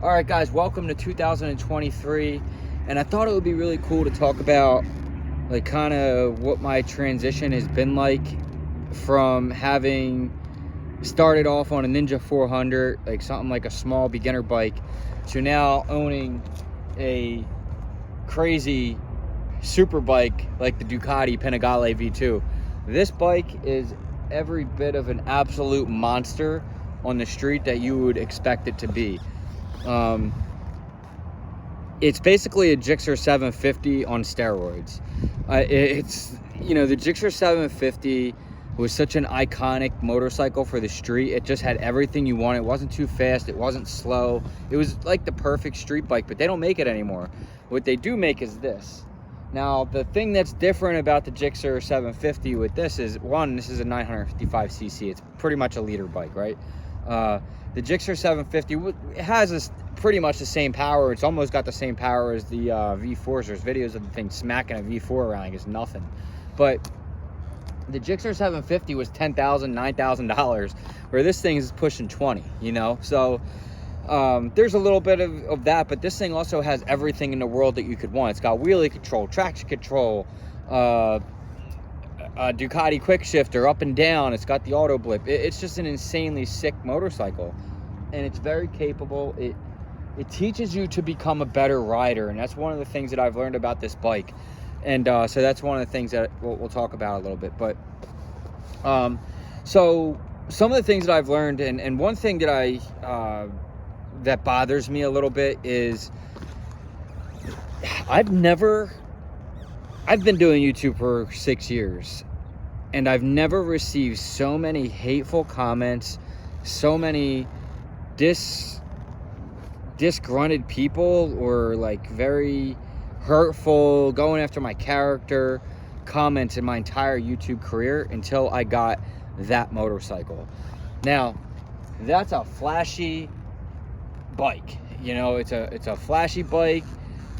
All right, guys, welcome to 2023, and I thought it would be really cool to talk about like kind of what my transition has been like from having started off on a Ninja400, like something like a small beginner bike, to now owning a crazy super bike like the Ducati Panigale V2. This bike is every bit of an absolute monster on the street that you would expect it to be. It's basically a Gixxer 750 on steroids. It's, you know, the Gixxer 750 was such an iconic motorcycle for the street. It just had everything you want. It wasn't too fast, it wasn't slow. It was like the perfect street bike, but they don't make it anymore. What they do make is this. Now, the thing that's different about the Gixxer 750 with this is, one, this is a 955cc. It's pretty much a liter bike, right? The Gixxer 750 has pretty much the same power. It's almost got the same power as the V4s. There's videos of the thing smacking a V4 around like it's nothing. But the Gixxer 750 was $10,000, $9,000, where this thing is pushing 20, you know? So there's a little bit of that, but this thing also has everything in the world that you could want. It's got wheelie control, traction control, Ducati quick shifter up and down. It's got the auto blip. It's just an insanely sick motorcycle, and it's very capable. It teaches you to become a better rider, and that's one of the things that I've learned about this bike. And so that's one of the things that we'll talk about a little bit. But so some of the things that I've learned, and one thing that that bothers me a little bit is I've been doing YouTube for 6 years, and I've never received so many hateful comments, so many disgruntled people, or like very hurtful, going after my character comments in my entire YouTube career until I got that motorcycle. Now, that's a flashy bike. You know, it's a flashy bike.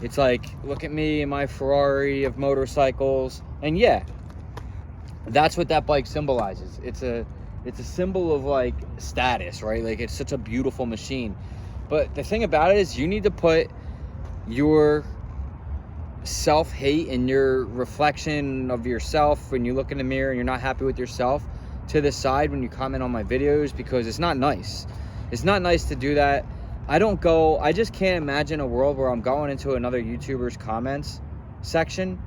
It's like, look at me and my Ferrari of motorcycles. And yeah, that's what that bike symbolizes. It's a symbol of like status, right? Like, it's such a beautiful machine. But the thing about it is, you need to put your self-hate and your reflection of yourself when you look in the mirror and you're not happy with yourself to the side when you comment on my videos, because it's not nice. It's not nice to do that. I just can't imagine a world where I'm going into another YouTuber's comments section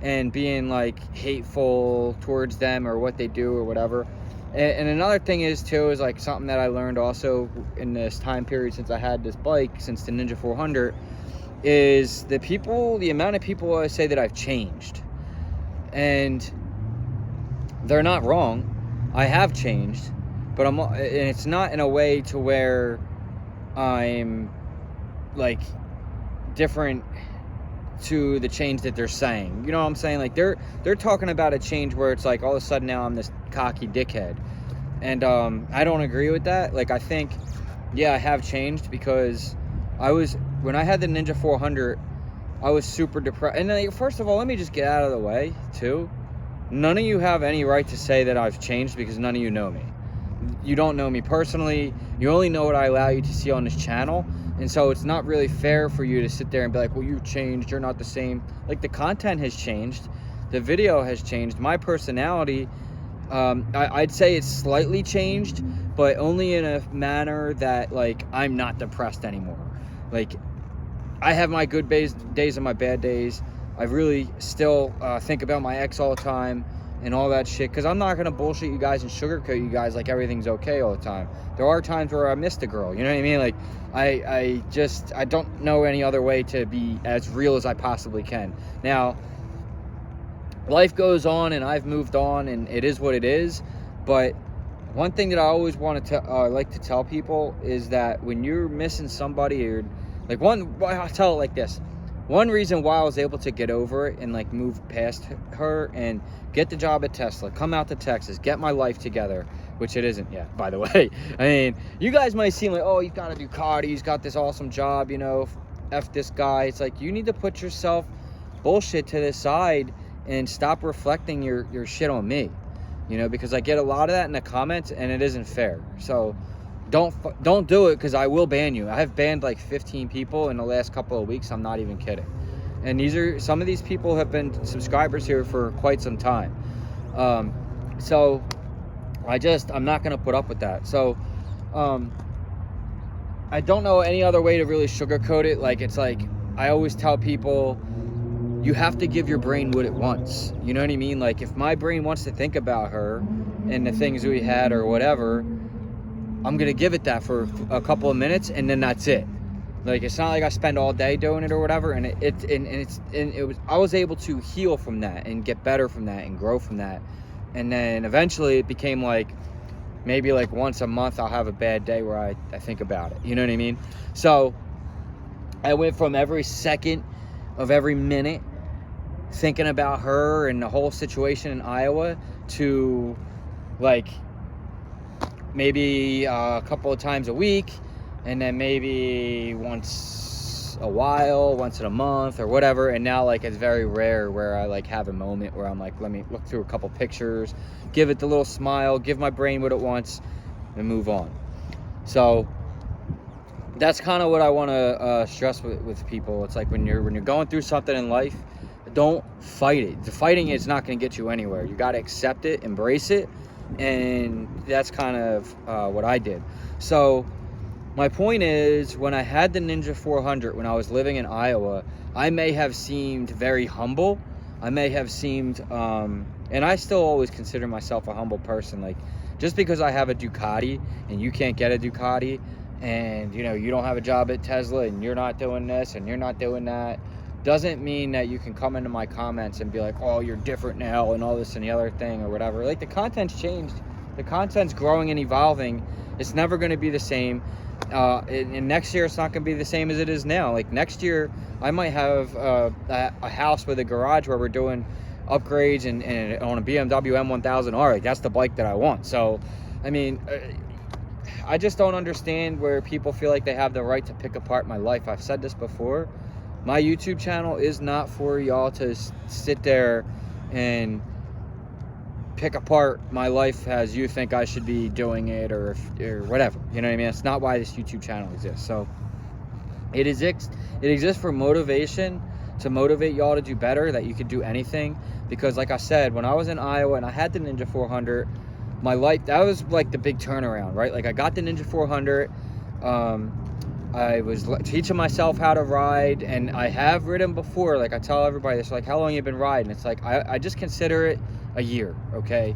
and being like hateful towards them or what they do or whatever. And another thing is too, is like something that I learned also in this time period since I had this bike, since the Ninja400, is the amount of people I say that I've changed. And they're not wrong. I have changed, but and it's not in a way to where I'm like different to the change that they're saying. You know what I'm saying? Like, they're talking about a change where it's like all of a sudden now I'm this cocky dickhead, and I don't agree with that. Like, I think, yeah, I have changed, because when I had the Ninja400, I was super depressed. And like, first of all, let me just get out of the way too. None of you have any right to say that I've changed, because none of you know me. You don't know me personally. You only know what I allow you to see on this channel. And so it's not really fair for you to sit there and be like, well, you've changed, you're not the same. Like, the content has changed, the video has changed, my personality, I'd say it's slightly changed, but only in a manner that, like, I'm not depressed anymore. Like, I have my good days and my bad days. I really still think about my ex all the time and all that shit, because I'm not gonna bullshit you guys and sugarcoat you guys like everything's okay all the time. There are times where I missed a girl, you know what I mean? Like, I don't know any other way to be as real as I possibly can. Now, life goes on, and I've moved on, and it is what it is. But one thing that I always want to like to tell people is that when you're missing somebody, or like, I'll tell it like this. One reason why I was able to get over it and like move past her and get the job at Tesla, come out to Texas, get my life together, which it isn't yet, by the way. I mean, you guys might seem like, oh, he's got a Ducati, he's got this awesome job, you know, F this guy. It's like, you need to put yourself bullshit to the side and stop reflecting your shit on me, you know, because I get a lot of that in the comments, and it isn't fair. So don't do it, because I will ban you. I have banned like 15 people in the last couple of weeks. I'm not even kidding. And some of these people have been subscribers here for quite some time. So I'm not going to put up with that. So I don't know any other way to really sugarcoat it. Like, it's like, I always tell people, you have to give your brain what it wants. You know what I mean? Like, if my brain wants to think about her and the things we had or whatever, I'm going to give it that for a couple of minutes, and then that's it. Like, it's not like I spend all day doing it or whatever. And I was able to heal from that and get better from that and grow from that. And then eventually it became like, maybe like once a month I'll have a bad day where I think about it. You know what I mean? So I went from every second of every minute thinking about her and the whole situation in Iowa to like maybe a couple of times a week, and then maybe once a while, once in a month or whatever. And now like it's very rare where I like have a moment where I'm like, let me look through a couple pictures, give it the little smile, give my brain what it wants, and move on. So that's kind of what I want to stress with people. It's like when you're going through something in life, don't fight it. The fighting is not going to get you anywhere. You got to accept it, embrace it, and that's kind of what I did. So my point is, when I had the Ninja400, when I was living in Iowa, I may have seemed very humble. I may have seemed, and I still always consider myself a humble person. Like, just because I have a Ducati and you can't get a Ducati, and you know, you don't have a job at Tesla and you're not doing this and you're not doing that, doesn't mean that you can come into my comments and be like, oh, you're different now and all this and the other thing or whatever. Like, the content's changed. The content's growing and evolving. It's never going to be the same. And next year it's not going to be the same as it is now. Like, next year I might have a house with a garage where we're doing upgrades and on a Bmw M1000 RR. Like, that's the bike that I want. So I mean, I just don't understand where people feel like they have the right to pick apart my life. I've said this before. My YouTube channel is not for y'all to sit there and pick apart my life as you think I should be doing it, or whatever. You know what I mean? It's not why this YouTube channel exists. So it exists for motivation, to motivate y'all to do better, that you could do anything. Because like I said, when I was in Iowa and I had the Ninja400, my life, that was like the big turnaround, right? Like, I got the Ninja400. I was teaching myself how to ride, and I have ridden before. Like, I tell everybody this, like, how long you been riding? It's like, I just consider it a year, okay?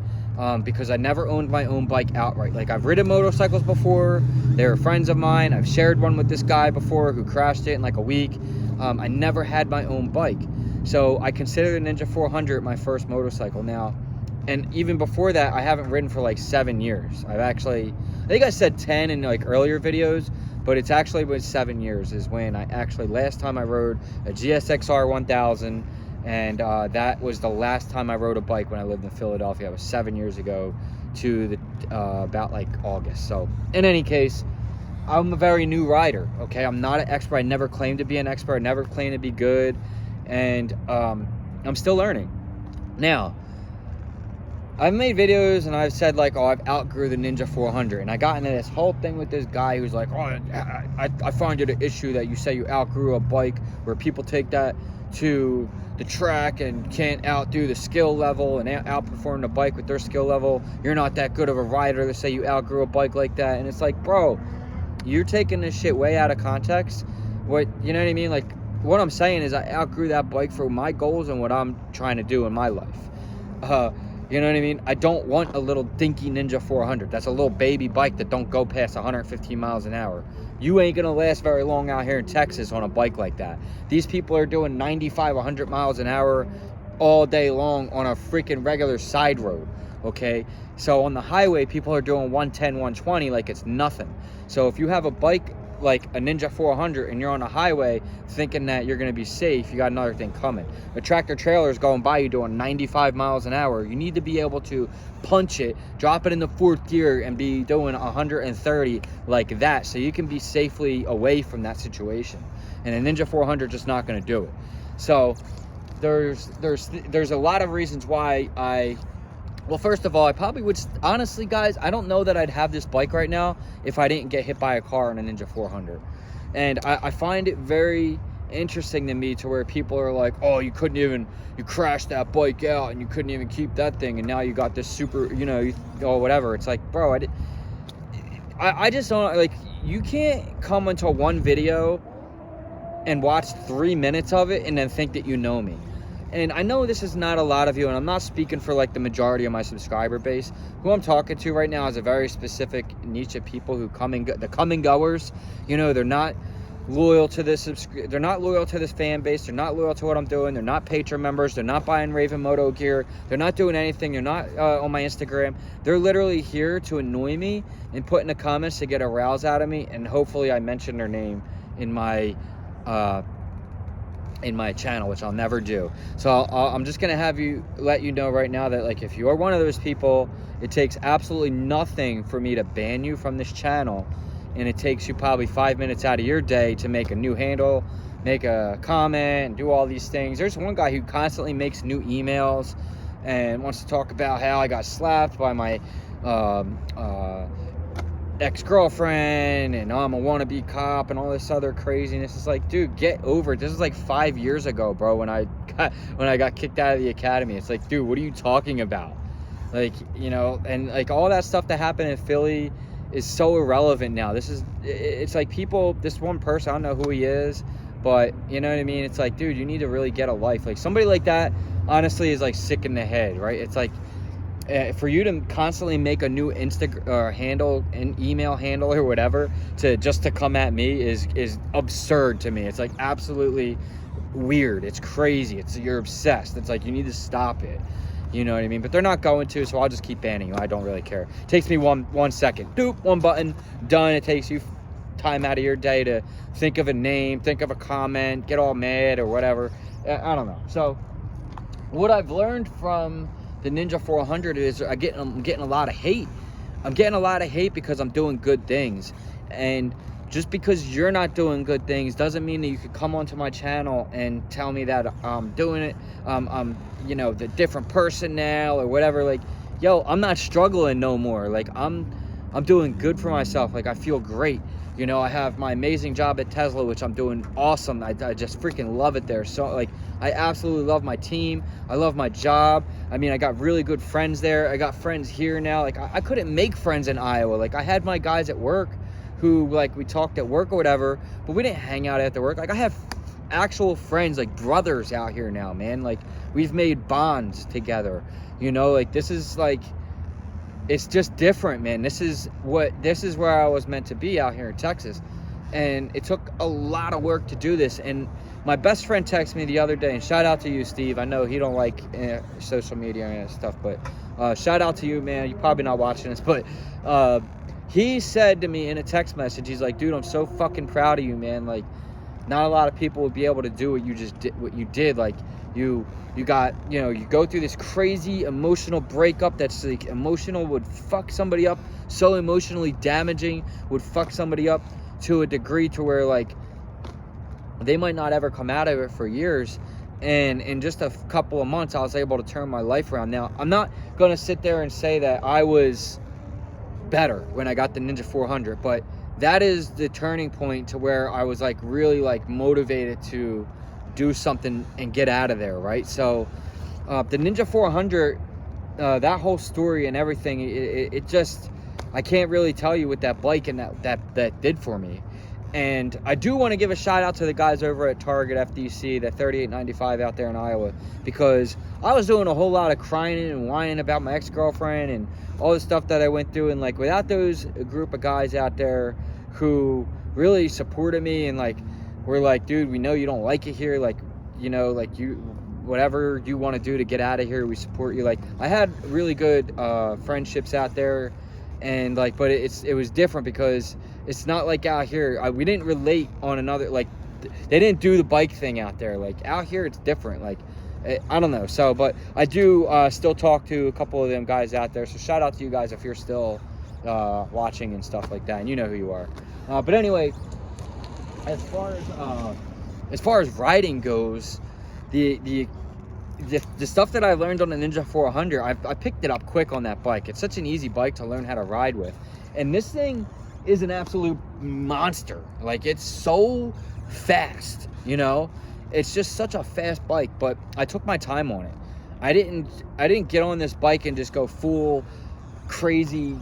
Because I never owned my own bike outright. Like, I've ridden motorcycles before. They were friends of mine. I've shared one with this guy before who crashed it in like a week. I never had my own bike. So I consider the Ninja400 my first motorcycle now. And even before that, I haven't ridden for like 7 years. I think I said 10 in like earlier videos, but it's actually been 7 years is when last time I rode a GSXR 1000, and that was the last time I rode a bike when I lived in Philadelphia. It was 7 years ago to about like August. So in any case, I'm a very new rider, okay? I'm not an expert. I never claimed to be an expert. I never claimed to be good, and I'm still learning. Now, I've made videos and I've said like, oh, I've outgrew the Ninja400, and I got into this whole thing with this guy who's like, oh, I find it an issue that you say you outgrew a bike, where people take that to the track and can't outdo the skill level and outperform the bike with their skill level. You're not that good of a rider to say you outgrew a bike like that. And it's like, bro, you're taking this shit way out of context. You know what I mean? Like, what I'm saying is I outgrew that bike for my goals and what I'm trying to do in my life. You know what I mean? I don't want a little dinky Ninja400. That's a little baby bike that don't go past 115 miles an hour. You ain't gonna last very long out here in Texas on a bike like that. These people are doing 95, 100 miles an hour all day long on a freaking regular side road, okay? So on the highway, people are doing 110, 120 like it's nothing. So if you have a bike like a Ninja400 and you're on a highway thinking that you're going to be safe, you got another thing coming. A tractor trailer is going by you doing 95 miles an hour. You need to be able to punch it, drop it in the fourth gear, and be doing 130 like that, so you can be safely away from that situation. And a Ninja400 just not going to do it. So there's a lot of reasons why I Well, first of all, I probably would, honestly, guys, I don't know that I'd have this bike right now if I didn't get hit by a car in a Ninja400. And I find it very interesting to me to where people are like, oh, you crashed that bike out and you couldn't even keep that thing, and now you got this super, or whatever. It's like, bro, I just don't, like, you can't come into one video and watch 3 minutes of it and then think that you know me. And I know this is not a lot of you, and I'm not speaking for like the majority of my subscriber base. Who I'm talking to right now is a very specific niche of people who come and goers. They're not loyal to this they're not loyal to this fan base. They're not loyal to what I'm doing. They're not Patreon members. They're not buying Raven Moto gear. They're not doing anything. They're not on my Instagram. They're literally here to annoy me and put in the comments to get a rouse out of me, and hopefully I mention their name in my channel, which I'll never do. So I'm just gonna let you know right now that, like, if you are one of those people, it takes absolutely nothing for me to ban you from this channel, and it takes you probably 5 minutes out of your day to make a new handle, make a comment, and do all these things. There's one guy who constantly makes new emails and wants to talk about how I got slapped by my ex-girlfriend, and I'm a wannabe cop and all this other craziness. It's like, dude, get over it. This is like 5 years ago, bro, when I got kicked out of the academy. It's like, dude, what are you talking about? Like, and like all that stuff that happened in Philly is so irrelevant now. It's like people, this one person, I don't know who he is, but you know what I mean? It's like, dude, you need to really get a life. Like, somebody like that honestly is like sick in the head, right? It's like, for you to constantly make a new Instagram handle, an email handle or whatever, to come at me is absurd to me. It's like absolutely weird. It's crazy. You're obsessed. It's like, you need to stop it. You know what I mean? But they're not going to, so I'll just keep banning you. I don't really care. It takes me one second. Doop, one button, done. It takes you time out of your day to think of a name, think of a comment, get all mad or whatever. I don't know. So what I've learned from the Ninja400 is I'm getting a lot of hate. I'm getting a lot of hate because I'm doing good things. And just because you're not doing good things doesn't mean that you could come onto my channel and tell me that I'm doing it. I'm the different person now or whatever. Like, yo, I'm not struggling no more. Like, I'm doing good for myself. Like, I feel great. I have my amazing job at Tesla, which I'm doing awesome. I just freaking love it there. So, like, I absolutely love my team. I love my job. I mean, I got really good friends there. I got friends here now. Like, I couldn't make friends in Iowa. Like, I had my guys at work who, like, we talked at work or whatever, but we didn't hang out after work. Like, I have actual friends, like brothers out here now, man. Like, we've made bonds together. Like, this is like, it's just different, man. This is where I was meant to be out here in Texas. And it took a lot of work to do this. And my best friend texted me the other day, and shout out to you, Steve. I know he don't like social media and stuff, but shout out to you, man. You're probably not watching this, but he said to me in a text message, he's like, dude, I'm so fucking proud of you, man. Like, not a lot of people would be able to do what you did. Like, you got, you go through this crazy emotional breakup that's like emotional, would fuck somebody up, so emotionally damaging, would fuck somebody up to a degree to where, like, they might not ever come out of it for years. And in just a couple of months, I was able to turn my life around. Now, I'm not going to sit there and say that I was better when I got the Ninja400, but that is the turning point to where I was, like, really, like, motivated to do something and get out of there, right? So the Ninja400, that whole story and everything, it just, I can't really tell you what that bike and that did for me. And I do want to give a shout out to the guys over at Target FDC, that 3895 out there in Iowa, because I was doing a whole lot of crying and whining about my ex-girlfriend and all the stuff that I went through. And, like, without those group of guys out there who really supported me and, like, were like, dude, we know you don't like it here. Like, like, you, whatever you want to do to get out of here, we support you. Like, I had really good friendships out there. And, like, but it was different because it's not like out here. We didn't relate on another, like, they didn't do the bike thing out there. Like, out here, it's different. Like, I don't know. So, but I do still talk to a couple of them guys out there. So shout out to you guys if you're still watching and stuff like that. And you know who you are. But anyway, as far as riding goes, the the stuff that I learned on the Ninja400, I picked it up quick on that bike. It's such an easy bike to learn how to ride with. And this thing is an absolute monster. Like, it's so fast, you know? It's just such a fast bike, but I took my time on it. I didn't get on this bike and just go full crazy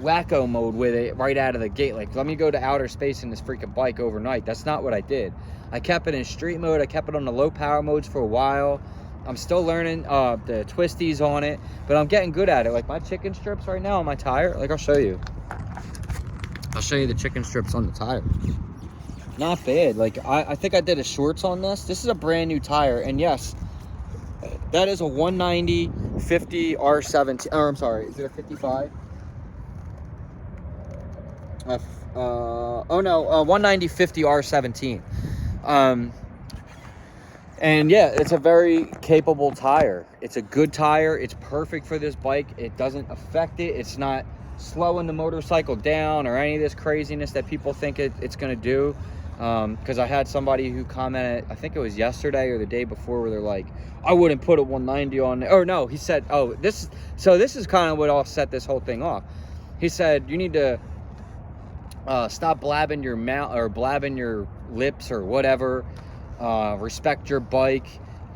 wacko mode with it right out of the gate. Like, let me go to outer space in this freaking bike overnight. That's not what I did. I kept it in street mode. I kept it on the low power modes for a while. I'm still learning the twisties on it, but I'm getting good at it. Like, my chicken strips right now on my tire, like, I'll show you the chicken strips on the tire. Not bad. Like, I think I did a shorts on this. This is a brand new tire, and yes, that is a 190 50 R17, or I'm sorry, is it a 55? Oh no, 190 50 R17. And yeah, it's a very capable tire. It's a good tire. It's perfect for this bike. It doesn't affect it. It's not slowing the motorcycle down or any of this craziness that people think it's going to do. Because I had somebody who commented, I think it was yesterday or the day before, where they're like, I wouldn't put a 190 on it. Or no, he said, oh, this is kind of what all set this whole thing off. He said, you need to stop blabbing your mouth or blabbing your lips or whatever. Respect your bike.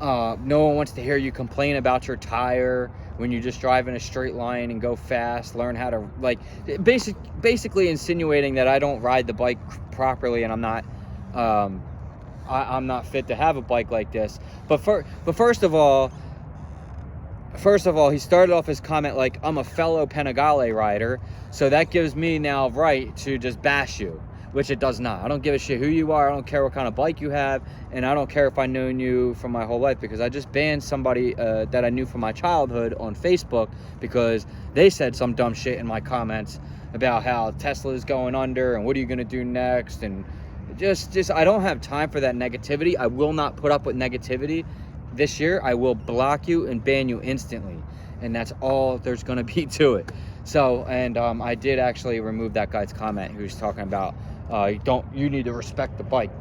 No one wants to hear you complain about your tire when you just drive in a straight line and go fast. Learn how to, like, basically insinuating that I don't ride the bike properly and I'm not I'm not fit to have a bike like this. But first of all, he started off his comment like, I'm a fellow Panigale rider, so that gives me now right to just bash you, which it does not. I don't give a shit who you are. I don't care what kind of bike you have, and I don't care if I've known you for my whole life, because I just banned somebody that I knew from my childhood on Facebook because they said some dumb shit in my comments about how Tesla is going under and what are you going to do next, and just I don't have time for that negativity. I will not put up with negativity. This year, I will block you and ban you instantly, and that's all there's going to be to it. So, and I did actually remove that guy's comment who's talking about you need to respect the bike.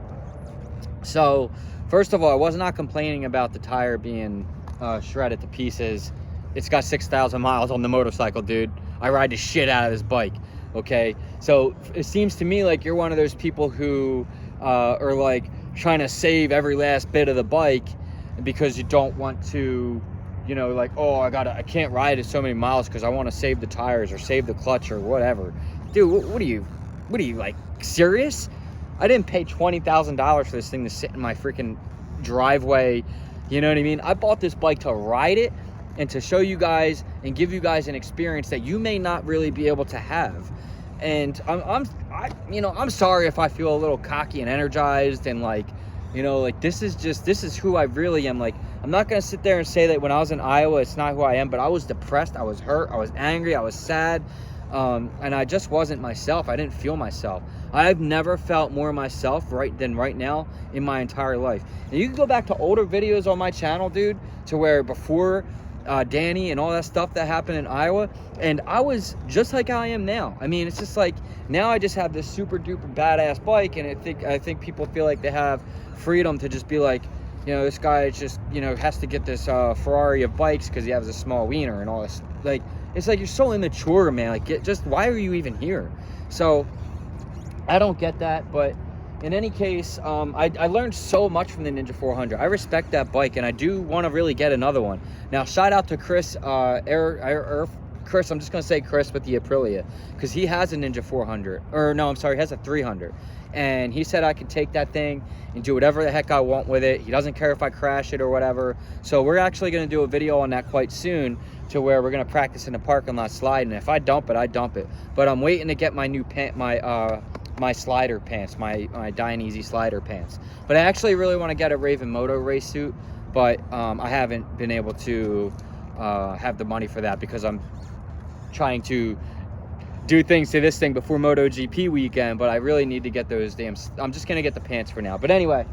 So, first of all, I was not complaining about the tire being shredded to pieces. It's got 6,000 miles on the motorcycle, dude. I ride the shit out of this bike, okay? So, it seems to me like you're one of those people who are like trying to save every last bit of the bike because you don't want to, you know, like, oh, I can't ride it so many miles because I want to save the tires or save the clutch or whatever. Dude, what are you, like, serious? I didn't pay $20,000 for this thing to sit in my freaking driveway. You know what I mean? I bought this bike to ride it and to show you guys and give you guys an experience that you may not really be able to have. And I'm sorry if I feel a little cocky and energized and like, you know, like this is who I really am. Like, I'm not going to sit there and say that when I was in Iowa, it's not who I am, but I was depressed. I was hurt. I was angry. I was sad. And I just wasn't myself. I didn't feel myself. I've never felt more myself than right now in my entire life. And you can go back to older videos on my channel, dude, to where before Danny and all that stuff that happened in Iowa, and I was just like I am now. I mean, it's just like now I just have this super duper badass bike, and I think people feel like they have freedom to just be like, you know, this guy just, you know, has to get this Ferrari of bikes because he has a small wiener and all this. Like, it's like you're so immature, man. Like, why are you even here? So I don't get that. But in any case, I learned so much from the Ninja400. I respect that bike, and I do want to really get another one. Now, shout out to Chris, Chris, I'm just going to say Chris with the Aprilia, because he has a Ninja400. Or no, I'm sorry, he has a 300. And he said I could take that thing and do whatever the heck I want with it. He doesn't care if I crash it or whatever. So we're actually going to do a video on that quite soon, to where we're going to practice in the parking lot sliding. If I dump it, I dump it. But I'm waiting to get my new my slider pants, my Dying Easy slider pants. But I actually really want to get a Raven Moto race suit, but I haven't been able to have the money for that because I'm trying to do things to this thing before MotoGP weekend. But I really need to get those I'm just gonna get the pants for now. But anyway,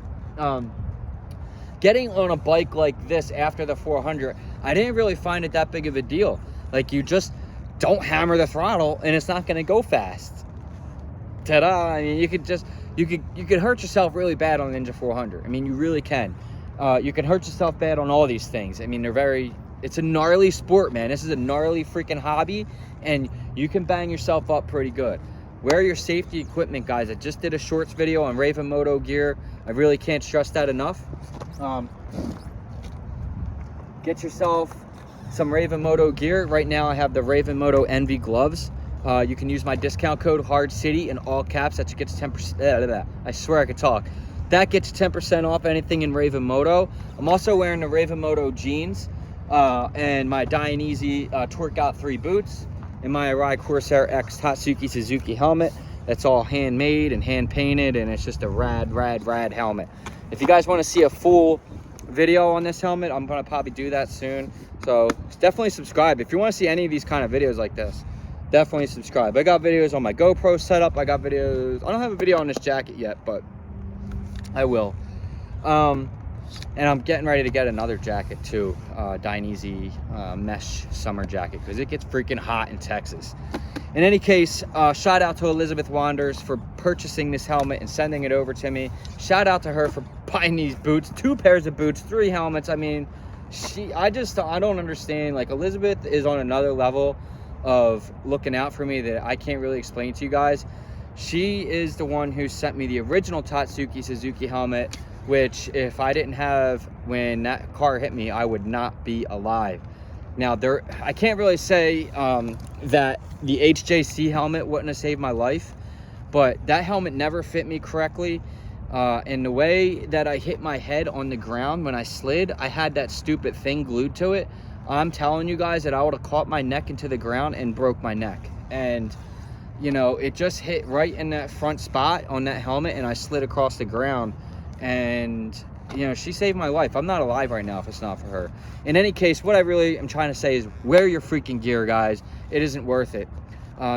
getting on a bike like this after the 400, I didn't really find it that big of a deal. Like, you just don't hammer the throttle and it's not gonna go fast. Ta-da! I mean, you could hurt yourself really bad on the Ninja400. I mean, you really can. You can hurt yourself bad on all these things. I mean, it's a gnarly sport, man. This is a gnarly freaking hobby, and you can bang yourself up pretty good. Wear your safety equipment, guys. I just did a shorts video on Raven Moto gear. I really can't stress that enough. Get yourself some Raven Moto gear. Right now I have the Raven Moto Envy gloves. You can use my discount code Hardcity in all caps. That gets 10%. I swear I could talk. That gets 10% off anything in Raven Moto. I'm also wearing the Raven Moto jeans and my Dainese Torque Out 3 boots and my Arai Corsair X Tatsuki Suzuki helmet. That's all handmade and hand painted, and it's just a rad helmet. If you guys want to see a full video on this helmet, I'm gonna probably do that soon. So definitely subscribe if you want to see any of these kind of videos like this. Definitely subscribe. I got videos on my GoPro setup. I got videos. I don't have a video on this jacket yet, but I will. And I'm getting ready to get another jacket too, Dainese mesh summer jacket, because it gets freaking hot in Texas. In any case, shout out to Elizabeth Wanders for purchasing this helmet and sending it over to me. Shout out to her for buying these boots, 2 pairs of boots, 3 helmets. I mean, I don't understand. Like, Elizabeth is on another level of looking out for me that I can't really explain to you guys. She is the one who sent me the original Tatsuki Suzuki helmet, which if I didn't have when that car hit me, I would not be alive. Now, I can't really say that the HJC helmet wouldn't have saved my life, but that helmet never fit me correctly. And the way that I hit my head on the ground when I slid, I had that stupid thing glued to it. I'm telling you guys that I would have caught my neck into the ground and broke my neck. And, you know, it just hit right in that front spot on that helmet, and I slid across the ground. And, you know, she saved my life. I'm not alive right now if it's not for her. In any case, what I really am trying to say is wear your freaking gear, guys. It isn't worth it.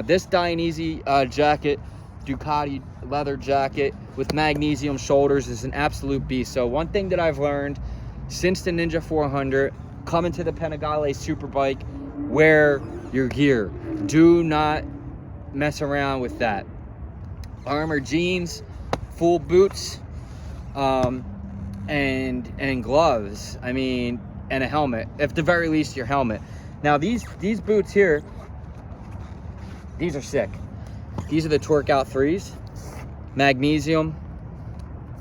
This Dainese jacket, Ducati leather jacket with magnesium shoulders, is an absolute beast. So one thing that I've learned since the Ninja400, coming to the Panigale Superbike, wear your gear. Do not mess around with that. Armor jeans, full boots, and gloves. I mean, and a helmet. At the very least, your helmet. Now these boots here, these are sick. These are the Torque Out 3s. Magnesium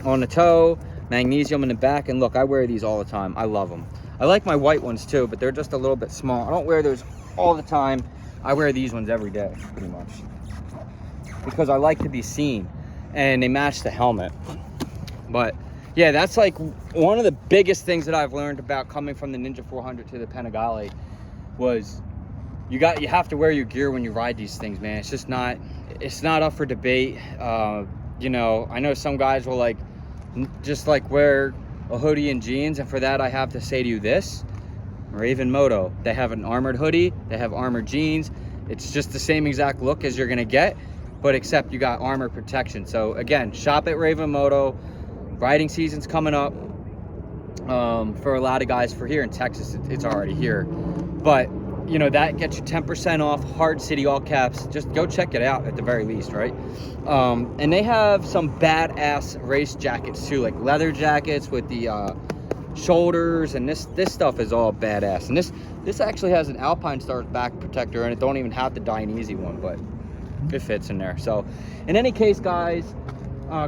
on the toe, magnesium in the back, and look, I wear these all the time. I love them. I like my white ones too, but they're just a little bit small. I don't wear those all the time. I wear these ones every day, pretty much, because I like to be seen, and they match the helmet. But yeah, that's like one of the biggest things that I've learned about coming from the Ninja400 to the Panigale was you have to wear your gear when you ride these things, man. It's just not up for debate. You know, I know some guys will just wear a hoodie and jeans, and for that I have to say to you this: Raven Moto, they have an armored hoodie, they have armored jeans. It's just the same exact look as you're gonna get, but except you got armor protection. So again, shop at Raven Moto. Riding season's coming up for a lot of guys. For here in Texas, it's already here, but you know, that gets you 10% off. Hardcity, all caps. Just go check it out at the very least, right? And they have some badass race jackets too, like leather jackets with the shoulders, and this stuff is all badass. And this actually has an Alpine Stars back protector, and it don't even have the Dainese one, but it fits in there. So in any case, guys,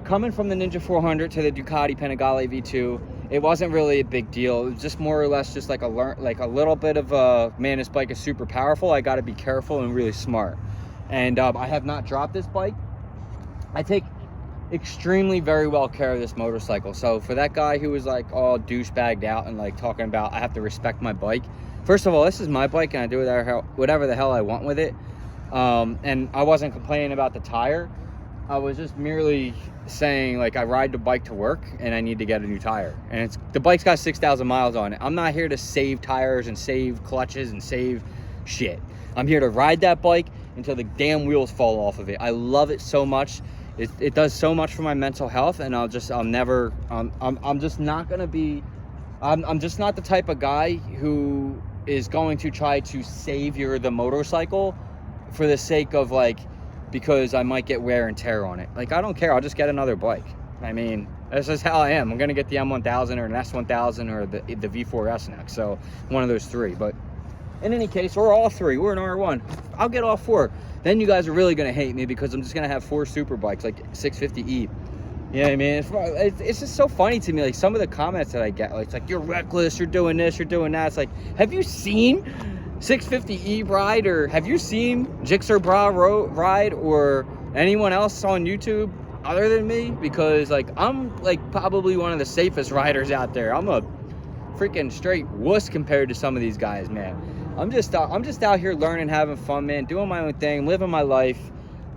coming from the Ninja400 to the Ducati Panigale V2, it wasn't really a big deal. It was just more or less just like a little bit of a, man, this bike is super powerful. I got to be careful and really smart. And I have not dropped this bike. I take extremely very well care of this motorcycle. So for that guy who was like all douchebagged out and like talking about I have to respect my bike, first of all, this is my bike and I do whatever the hell I want with it. And I wasn't complaining about the tire. I was just merely saying, like, I ride the bike to work and I need to get a new tire. And the bike's got 6,000 miles on it. I'm not here to save tires and save clutches and save shit. I'm here to ride that bike until the damn wheels fall off of it. I love it so much. It does so much for my mental health, and I'm just not the type of guy who is going to try to savior the motorcycle for the sake of, like, because I might get wear and tear on it. Like, I don't care. I'll just get another bike. I mean, That's just how I am. I'm gonna get the M1000 or an S1000 or the V4 next. So one of those three. But in any case, or all three, we're an R1. I'll get all four. Then you guys are really gonna hate me because I'm just gonna have 4 super bikes, like 650E. You know what I mean? It's just so funny to me, like some of the comments that I get, like, it's like, you're reckless, you're doing this, you're doing that. It's like, have you seen 650E ride, or have you seen Jixer Bra ride, or anyone else on YouTube other than me? Because like, I'm like probably one of the safest riders out there. I'm a freaking straight wuss compared to some of these guys, man. I'm just out here learning, having fun, man, doing my own thing, living my life,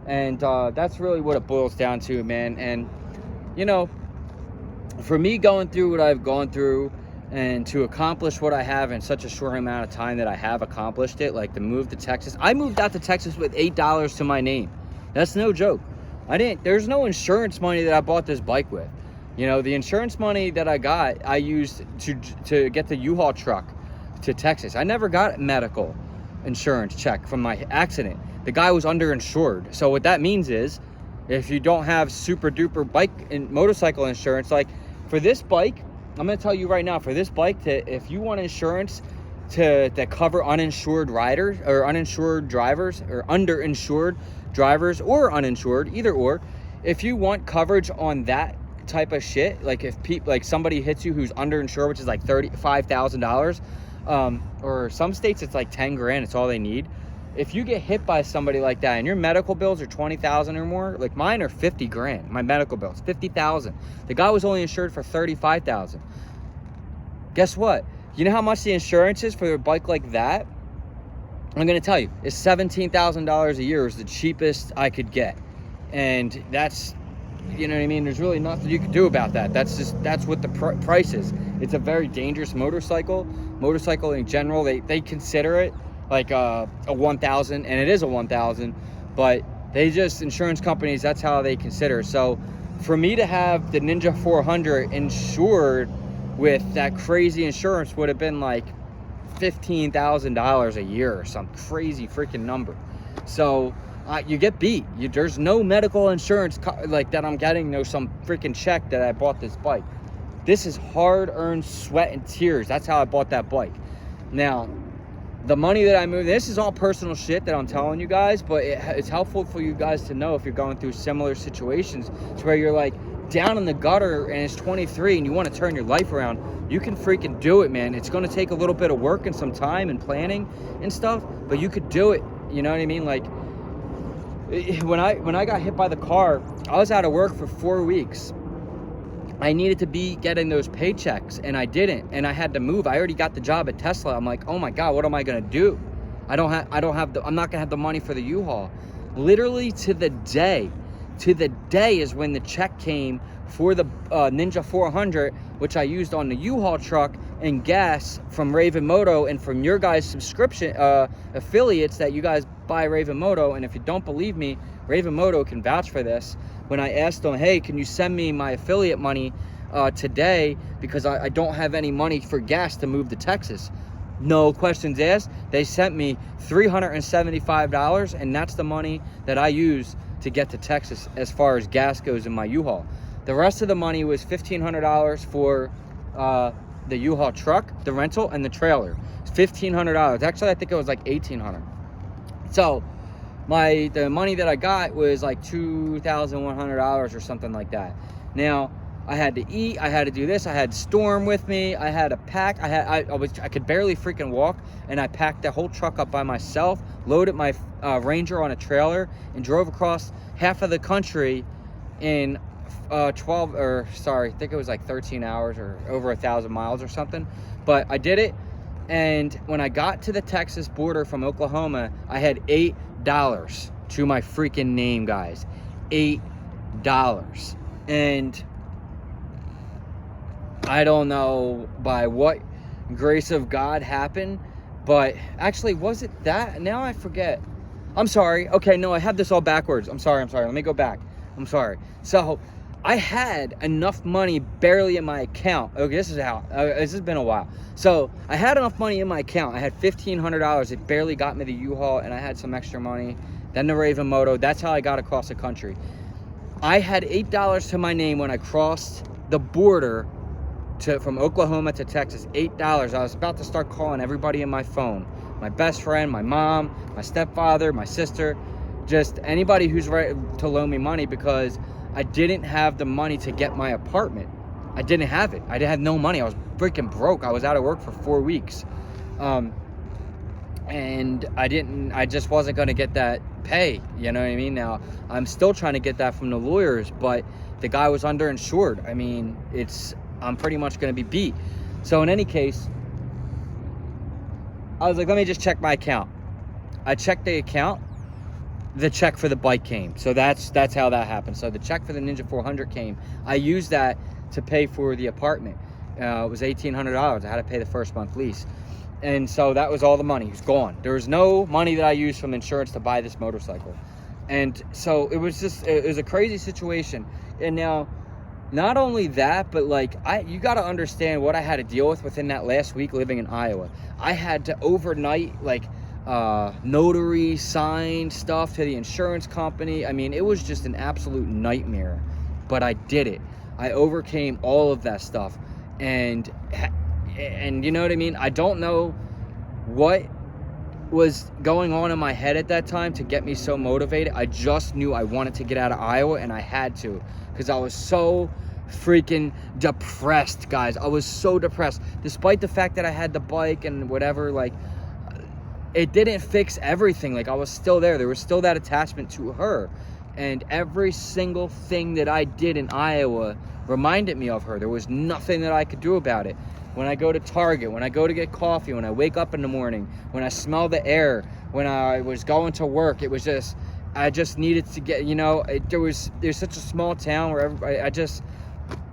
and that's really what it boils down to, man. And you know, for me going through what I've gone through and to accomplish what I have in such a short amount of time that I have accomplished it, like the move to Texas. I moved out to Texas with $8 to my name. That's no joke. There's no insurance money that I bought this bike with. You know, the insurance money that I got, I used to get the U-Haul truck to Texas. I never got medical insurance check from my accident. The guy was underinsured. So what that means is, if you don't have super duper bike and motorcycle insurance, like for this bike, I'm going to tell you right now, for this bike, if you want insurance to cover uninsured riders or uninsured drivers, or underinsured drivers or uninsured, either or, if you want coverage on that type of shit, like if like somebody hits you who's underinsured, which is like $35,000, or some states it's like 10 grand, it's all they need. If you get hit by somebody like that and your medical bills are 20,000 or more, like mine are 50 grand, my medical bills, 50,000. The guy was only insured for 35,000. Guess what? You know how much the insurance is for a bike like that? I'm going to tell you, it's $17,000 a year is the cheapest I could get. And that's, you know what I mean? There's really nothing you can do about that. That's what the price is. It's a very dangerous motorcycle. Motorcycle in general, they consider it like a 1,000, and it is a 1,000, but they just, insurance companies, that's how they consider. So for me to have the Ninja400 insured with that crazy insurance would have been like $15,000 a year or some crazy freaking number. So you get beat. There's no medical insurance like that I'm getting, no some freaking check that I bought this bike. This is hard-earned sweat and tears. That's how I bought that bike. Now, the money that I moved, this is all personal shit that I'm telling you guys, but it's helpful for you guys to know if you're going through similar situations to where you're like down in the gutter and it's 23 and you want to turn your life around. You can freaking do it, man. It's going to take a little bit of work and some time and planning and stuff, but you could do it. You know what I mean? Like when I got hit by the car, I was out of work for 4 weeks. I needed to be getting those paychecks and I didn't, and I had to move. I already got the job at Tesla. I'm like, oh my God, what am I gonna do? I'm not gonna have the money for the U-Haul. Literally to the day is when the check came for the Ninja400, which I used on the U-Haul truck, and gas from Raven Moto and from your guys' subscription affiliates that you guys buy Raven Moto. And if you don't believe me, Raven Moto can vouch for this. When I asked them, hey, can you send me my affiliate money today because I don't have any money for gas to move to Texas? No questions asked. They sent me $375, and that's the money that I use to get to Texas as far as gas goes in my U-Haul. The rest of the money was $1,500 for the U-Haul truck, the rental, and the trailer. $1,500. Actually, I think it was like $1,800. So the money that I got was like $2,100 or something like that. Now, I had to eat, I had to do this, I had Storm with me, I had to pack, I could barely freaking walk, and I packed the whole truck up by myself, loaded my Ranger on a trailer, and drove across half of the country in I think it was like 13 hours or over 1,000 miles or something. But I did it, and when I got to the Texas border from Oklahoma, I had $8 to my freaking name, guys. $8. And I don't know by what grace of God happened, but actually, was it that? Now I forget. I'm sorry. Okay, no, I have this all backwards. I'm sorry. Let me go back. I'm sorry. So I had enough money barely in my account. Okay, this has been a while. So I had enough money in my account. I had $1,500. It barely got me the U-Haul, and I had some extra money. Then the Raven Moto. That's how I got across the country. I had $8 to my name when I crossed the border from Oklahoma to Texas, $8. I was about to start calling everybody in my phone. My best friend, my mom, my stepfather, my sister, just anybody who's ready to loan me money, because I didn't have the money to get my apartment. I didn't have it. I had no money. I was freaking broke. I was out of work for 4 weeks. And I just wasn't going to get that pay. You know what I mean? Now, I'm still trying to get that from the lawyers, but the guy was underinsured. I mean, I'm pretty much going to be beat. So in any case, I was like, let me just check my account. I checked the account. The check for the bike came. So that's how that happened. So the check for the Ninja400 came. I used that to pay for the apartment. It was $1,800. I had to pay the first month lease. And so that was all the money. It was gone. There was no money that I used from insurance to buy this motorcycle. And so it was a crazy situation. And now, not only that, but like, you got to understand what I had to deal with within that last week living in Iowa. I had to overnight, like, notary sign stuff to the insurance company. I mean, it was just an absolute nightmare, but I did it. I overcame all of that stuff. And you know what I mean? I don't know what was going on in my head at that time to get me so motivated. I just knew I wanted to get out of Iowa, and I had to, because I was so freaking depressed, guys. I was so depressed, despite the fact that I had the bike and whatever. Like, it didn't fix everything. Like, I was still there. There was still that attachment to her, and every single thing that I did in Iowa reminded me of her. There was nothing that I could do about it. When I go to Target, when I go to get coffee, when I wake up in the morning, when I smell the air, when I was going to work, it was just, I just needed to get, you know, there's such a small town where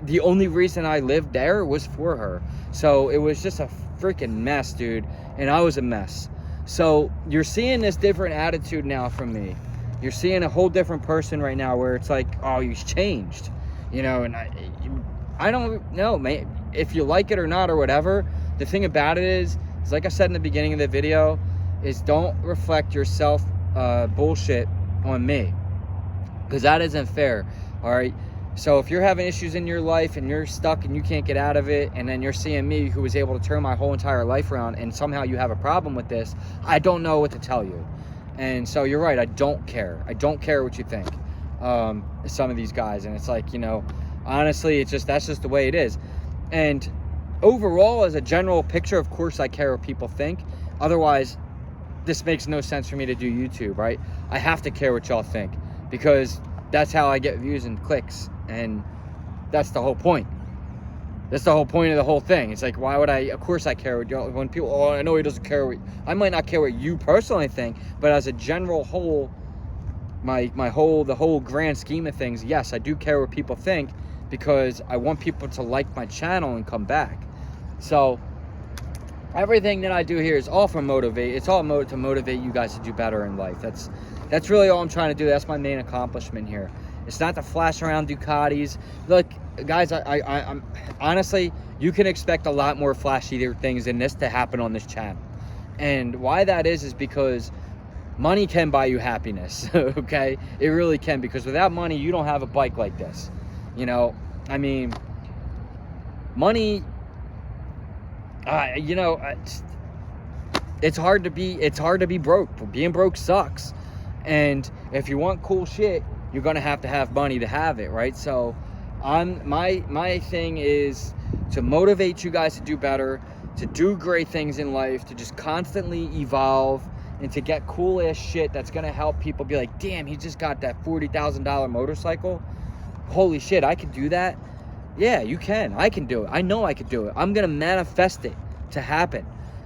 the only reason I lived there was for her. So it was just a freaking mess, dude. And I was a mess. So you're seeing this different attitude now from me. You're seeing a whole different person right now, where it's like, oh, you've changed, you know. And I don't know, man, if you like it or not or whatever. The thing about it is like I said in the beginning of the video, is don't reflect yourself bullshit on me, because that isn't fair. All right, so if you're having issues in your life and you're stuck and you can't get out of it, and then you're seeing me, who was able to turn my whole entire life around, and somehow you have a problem with this, I don't know what to tell you. And so you're right, I don't care what you think, some of these guys. And it's like, you know, honestly, that's just the way it is. And overall, as a general picture, of course I care what people think. Otherwise, this makes no sense for me to do YouTube, right? I have to care what y'all think, because that's how I get views and clicks, and that's the whole point. That's the whole point of the whole thing. It's like, why would I? Of course I care what y'all, when people, oh, I know he doesn't care what, I might not care what you personally think, but as a general whole, the whole grand scheme of things, yes, I do care what people think, because I want people to like my channel and come back. So everything that I do here is all for motivate. It's all to motivate you guys to do better in life. That's really all I'm trying to do. That's my main accomplishment here. It's not to flash around Ducatis. Look, guys, I'm honestly, you can expect a lot more flashy things than this to happen on this channel. And why that is because money can buy you happiness. Okay, it really can, because without money, you don't have a bike like this. You know, I mean, money, you know, it's hard to be broke. Being broke sucks. And if you want cool shit, you're gonna have money to have it, right? So my thing is to motivate you guys to do better, to do great things in life, to just constantly evolve, and to get cool ass shit that's gonna help people be like, damn, he just got that $40,000 motorcycle. Holy shit, I can do that. Yeah, you can. I can do it. I know I could do it. I'm gonna manifest it to happen.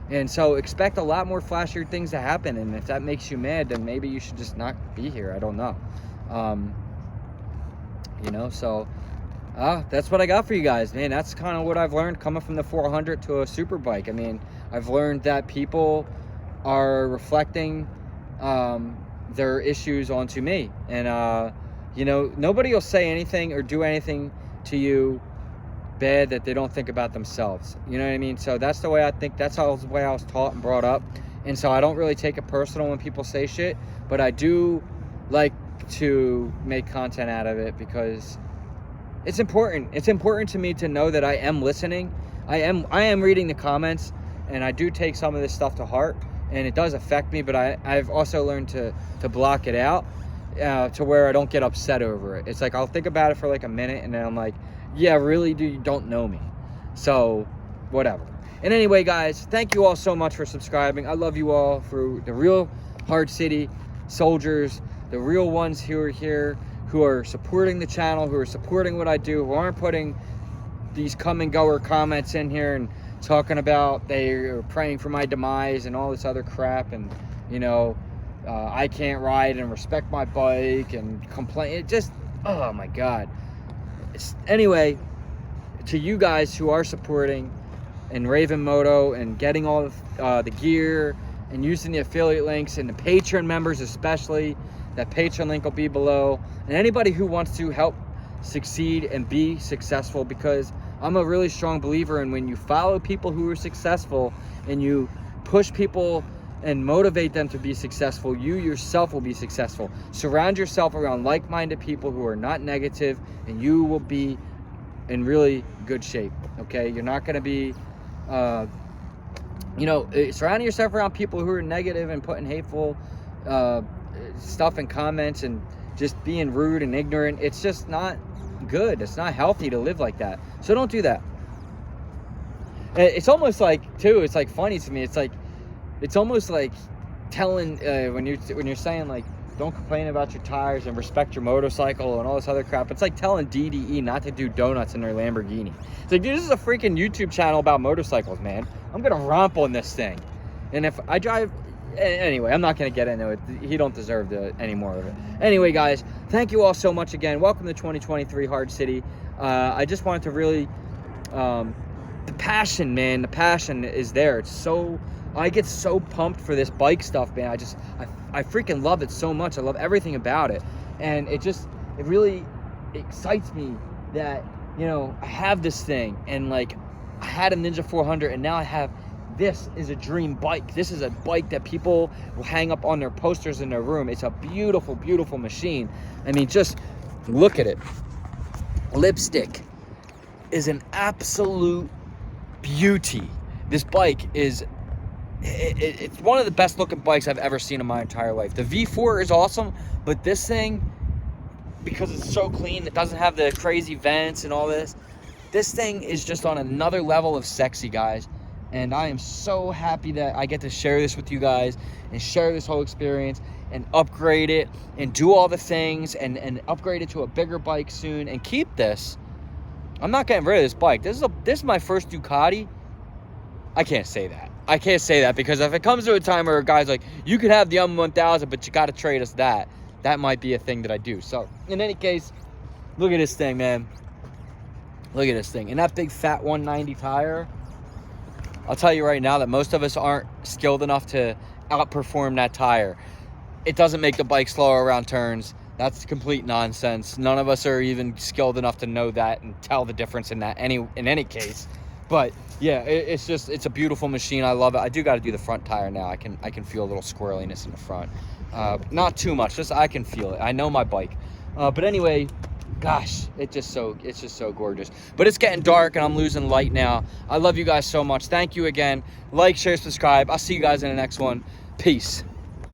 And so expect a lot more flashier things to happen. And if that makes you mad, then maybe you should just not be here. I don't know. You know, so that's what I got for you guys, man. That's kind of what I've learned coming from the 400 to a Superbike. I mean, I've learned that people are reflecting their issues onto me. And, you know, nobody will say anything or do anything to you bad that they don't think about themselves. You know what I mean? So that's the way I think. That's the way I was taught and brought up. And so I don't really take it personal when people say shit, but I do like to make content out of it, because it's important. It's important to me to know that I am listening. I am reading the comments, and I do take some of this stuff to heart, and it does affect me, but I've also learned to block it out to where I don't get upset over it. It's like I'll think about it for like a minute, and then I'm like, yeah, really, dude, you don't know me. So, whatever. And anyway, guys, thank you all so much for subscribing. I love you all, for the real Hardcity soldiers, the real ones who are here, who are supporting the channel, who are supporting what I do, who aren't putting these come and goer comments in here and talking about they are praying for my demise and all this other crap, and you know, I can't ride and respect my bike and complain. It just, oh my god. Anyway, to you guys who are supporting and Raven Moto and getting all the gear and using the affiliate links, and the Patreon members especially, that Patreon link will be below, and anybody who wants to help succeed and be successful, because I'm a really strong believer in when you follow people who are successful and you push people and motivate them to be successful, you yourself will be successful. Surround yourself around like-minded people who are not negative, and you will be in really good shape. Okay, you're not going to be you know, surrounding yourself around people who are negative and putting hateful stuff in comments and just being rude and ignorant. It's just not good. It's not healthy to live like that. So don't do that. It's almost like, too, it's like funny to me. It's like, it's almost like telling when you're saying like, don't complain about your tires and respect your motorcycle and all this other crap. It's like telling DDE not to do donuts in their Lamborghini. It's like, dude, this is a freaking YouTube channel about motorcycles, man. I'm gonna romp on this thing, and if I drive, anyway, I'm not gonna get into it. He don't deserve any more of it. Anyway, guys, thank you all so much again. Welcome to 2023 Hardcity. I just wanted to really, the passion, man, the passion is there. It's so, I get so pumped for this bike stuff, man. I freaking love it so much. I love everything about it. And it really excites me that, you know, I have this thing, and like, I had a Ninja400, and now I have, this is a dream bike. This is a bike that people will hang up on their posters in their room. It's a beautiful, beautiful machine. I mean, just look at it. Lipstick is an absolute beauty. This bike is, it's one of the best looking bikes I've ever seen in my entire life. The V4 is awesome, but this thing, because it's so clean, it doesn't have the crazy vents and all this. This thing is just on another level of sexy, guys. And I am so happy that I get to share this with you guys and share this whole experience and upgrade it and do all the things and upgrade it to a bigger bike soon and keep this. I'm not getting rid of this bike. This is my first Ducati. I can't say that. I can't say that, because if it comes to a time where a guy's like, you could have the M1000, but you got to trade us that might be a thing that I do. So in any case, look at this thing, man. Look at this thing. And that big fat 190 tire, I'll tell you right now that most of us aren't skilled enough to outperform that tire. It doesn't make the bike slower around turns. That's complete nonsense. None of us are even skilled enough to know that and tell the difference in that in any case. But yeah, it's a beautiful machine. I love it. I do got to do the front tire now. I can feel a little squirreliness in the front. Not too much, just I can feel it. I know my bike. But anyway, gosh, it's just so gorgeous. But it's getting dark and I'm losing light now. I love you guys so much. Thank you again. Like, share, subscribe. I'll see you guys in the next one. Peace.